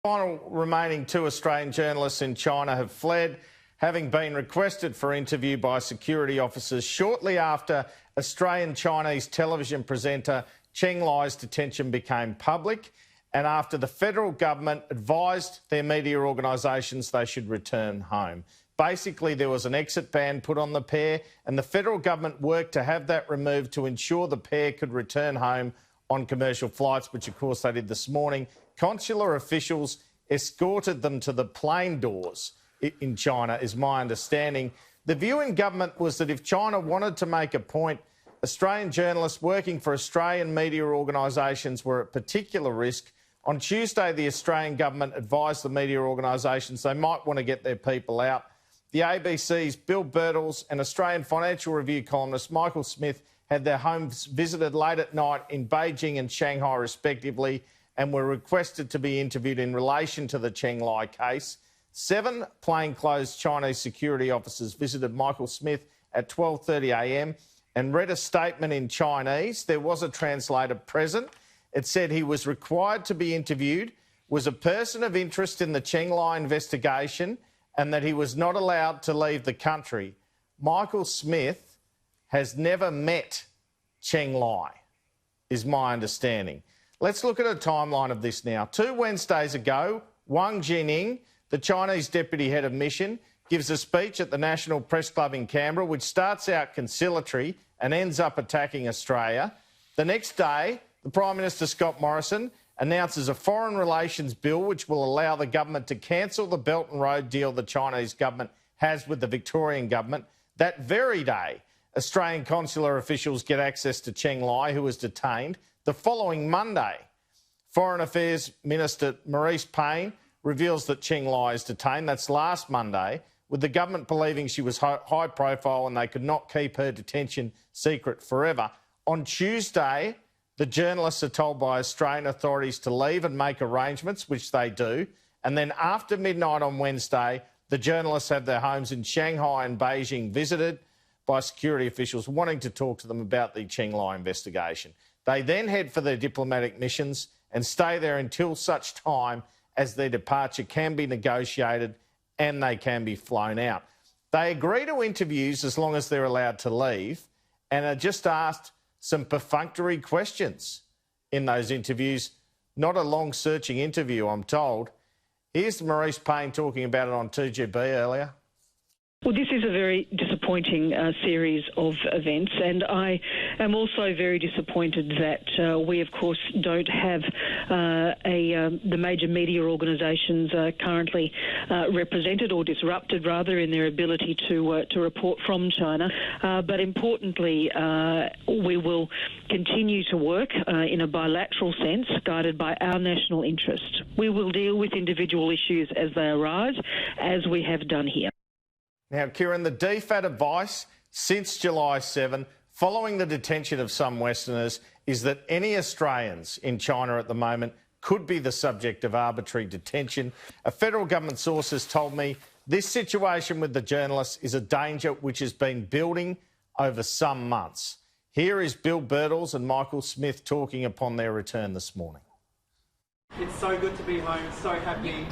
Final remaining two Australian journalists in China have fled, having been requested for interview by security officers shortly after Australian Chinese television presenter Cheng Lei's detention became public and after the federal government advised their media organisations they should return home. Basically, there was an exit ban put on the pair and the federal government worked to have that removed to ensure the pair could return home on commercial flights, which of course they did this morning. Consular officials escorted them to the plane doors in China, is my understanding. The view in government was that if China wanted to make a point, Australian journalists working for Australian media organisations were at particular risk. On Tuesday, the Australian government advised the media organisations they might want to get their people out. The ABC's Bill Birtles and Australian Financial Review columnist Michael Smith had their homes visited late at night in Beijing and Shanghai, respectively, and were requested to be interviewed in relation to the Cheng Lei case. 7 plainclothes Chinese security officers visited Michael Smith at 12:30 a.m. and read a statement in Chinese. There was a translator present. It said he was required to be interviewed, was a person of interest in the Cheng Lei investigation, and that he was not allowed to leave the country. Michael Smith has never met Cheng Lei, is my understanding. Let's look at a timeline of this now. 2 Wednesdays ago, Wang Xining, the Chinese deputy head of mission, gives a speech at the National Press Club in Canberra, which starts out conciliatory and ends up attacking Australia. The next day, the Prime Minister, Scott Morrison, announces a foreign relations bill which will allow the government to cancel the Belt and Road deal the Chinese government has with the Victorian government. That very day, Australian consular officials get access to Cheng Lei, who was detained. The following Monday, Foreign Affairs Minister Marise Payne reveals that Cheng Lei is detained. That's last Monday, with the government believing she was high profile and they could not keep her detention secret forever. On Tuesday, the journalists are told by Australian authorities to leave and make arrangements, which they do. And then after midnight on Wednesday, the journalists have their homes in Shanghai and Beijing visited by security officials wanting to talk to them about the Cheng Lei investigation. They then head for their diplomatic missions and stay there until such time as their departure can be negotiated and they can be flown out. They agree to interviews as long as they're allowed to leave and are just asked some perfunctory questions in those interviews. Not a long searching interview, I'm told. Here's Marise Payne talking about it on 2GB earlier. Well, this is a very disappointing series of events, and I am also very disappointed that we, of course, don't have the major media organisations currently represented or disrupted, rather, in their ability to report from China. But importantly, we will continue to work in a bilateral sense, guided by our national interest. We will deal with individual issues as they arise, as we have done here. Now, Kieran, the DFAT advice since July 7, following the detention of some Westerners, is that any Australians in China at the moment could be the subject of arbitrary detention. A federal government source has told me this situation with the journalists is a danger which has been building over some months. Here is Bill Birtles and Michael Smith talking upon their return this morning. It's so good to be home, so happy.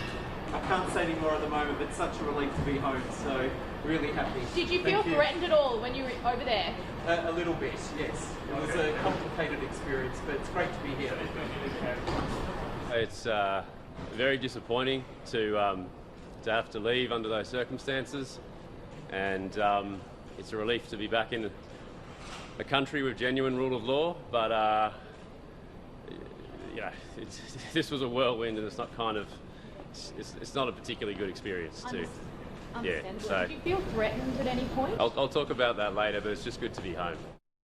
I can't say any more at the moment, but it's such a relief to be home, so really happy. Did you feel threatened at all when you were over there? A little bit, yes. It was a complicated experience, but it's great to be here. It's very disappointing to have to leave under those circumstances, and it's a relief to be back in a country with genuine rule of law, but this was a whirlwind, and it's not it's not a particularly good experience too. Yeah, so did you feel threatened at any point? I'll talk about that later, but it's just good to be home.